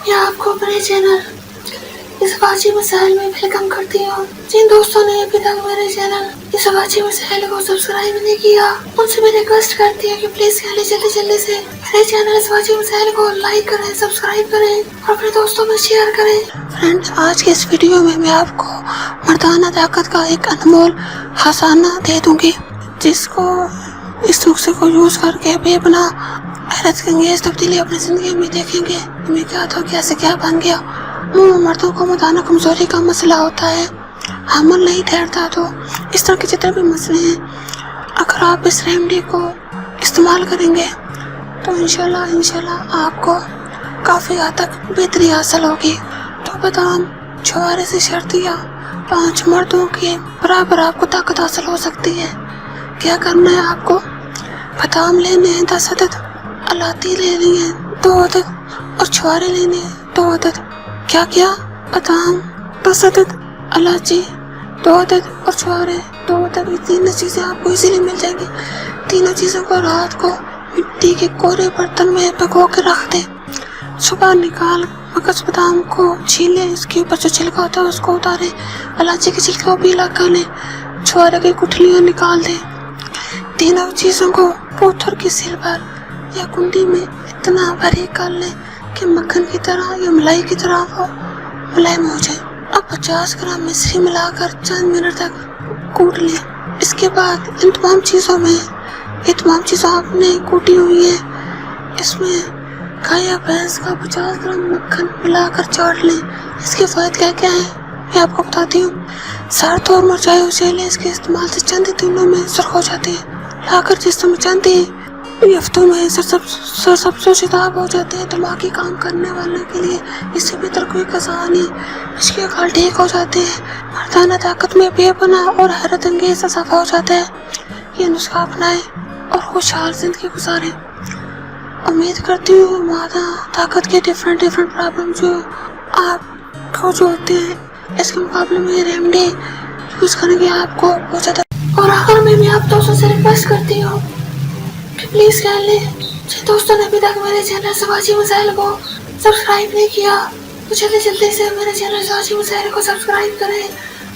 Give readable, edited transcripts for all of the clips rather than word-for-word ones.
मैं आपको अपने चैनल इस वाची मिसाइल में वेलकम करती हूँ। जिन दोस्तों ने अभी तक मेरे चैनल इस वाची मिसाइल को सब्सक्राइब नहीं किया, उनसे मैं रिक्वेस्ट करती हूँ कि प्लीज जल्दी जल्दी से मेरे चैनल इस वाची मिसाइल को लाइक करें, सब्सक्राइब करें और अपने दोस्तों में शेयर करें। फ्रेंड्स, आज के इस वीडियो में मैं आपको मर्दाना ताकत का एक अनमोल खजाना दे दूंगी, जिसको इस नुस्खे को यूज करके बेपना हैरत अंगेज तब्दीली अपनी जिंदगी में देखेंगे। मैं क्या था, कैसे क्या बन गया। मर्दों को मर्दाना कमजोरी का मसला होता है, हमल नहीं ठहरता, तो इस तरह के जितने भी मसले हैं, अगर आप इस रेमेडी को इस्तेमाल करेंगे तो इंशाल्लाह आपको काफ़ी हद तक बेहतरी हासिल होगी। तो बादाम, छुहारे से शर्तिया 5 मर्दों के बराबर आपको ताकत हासिल हो सकती है। क्या करना है आपको, बादाम लेने हैं 10 अदद, इलायची लेनी है 2 अदद और छुहारे लेने हैं 2 अदद। क्या बादाम 10 अदद, इलायची 2 अदद और छुहारे 2 अदद। ये तीनों चीज़ें आपको इजीली मिल जाएंगी। तीनों चीज़ों को रात को मिट्टी के कोरे बर्तन में भिगो के रख दें। सुबह निकाल मगज बादाम को छीले, इसके ऊपर जो छिलका होता है उसको उतारें, इलायची के छिलके को भी लगा लें, छुहारे की गुठलियाँ निकाल दें। तीनों चीज़ों को पत्थर की सिल पर या कुंडी में इतना बारीक कर लें कि मक्खन की तरह या मलाई की तरह वो मुलायम हो जाए। अब 50 ग्राम मिश्री मिलाकर चंद मिनट तक कूट लें। इसके बाद इन तमाम चीज़ों आपने कूटी हुई है, इसमें गाय या भैंस का 50 ग्राम मक्खन मिलाकर चाट लें। इसके फायदे क्या हैं मैं आपको बताती हूँ। सर्द और मुरझाए हुए चेहरे इसके इस्तेमाल से चंद दिनों में सुर्ख हो जाते हैं। लाकर जिस्म में चंद हफ्तों में सरसब्ज़ शिताब हो जाते हैं। दिमागी काम करने वालों के लिए इससे बेहतर कोई कज़ा नहीं। इसके अकाल ठीक हो जाते हैं, मर्दाना ताकत में बेपना और हैरत अंगेज इजाफा हो जाता है। ये नुस्खा अपनाएं और खुशहाल जिंदगी गुजारें। उम्मीद करती हूँ मादा ताकत के डिफरेंट प्रॉब्लम जो आपको जो होते हैं, इसके मुकाबले में रेमेडी यूज करेंगे आपको बहुत ज़्यादा। और आखिर में मैं आप दोस्तों से रिक्वेस्ट करती हूँ कि प्लीज कह लें, जिन दोस्तों ने अभी तक मेरे चैनल सवाची मिसाइल को सब्सक्राइब नहीं किया, तो जल्दी से मेरे चैनल सवाची मिसाइल को सब्सक्राइब करें,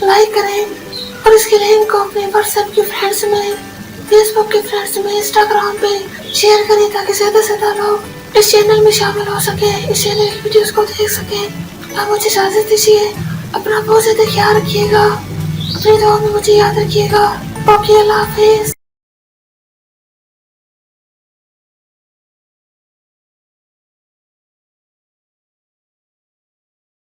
लाइक करें और इसके लिंक को अपने व्हाट्सएप के फ्रेंड्स में, फेसबुक के फ्रेंड्स में, इंस्टाग्राम पे शेयर करें ताकि ज्यादा से ज्यादा लोग इस चैनल में शामिल हो सके, इस चैनल की वीडियोस को देख सके। आप मुझे इजाजत दीजिए, अपना बहुत ज्यादा ख्याल रखिएगा, अपनी दुआ में मुझे याद रखिएगा। ओके, अल्लाह हाफिज।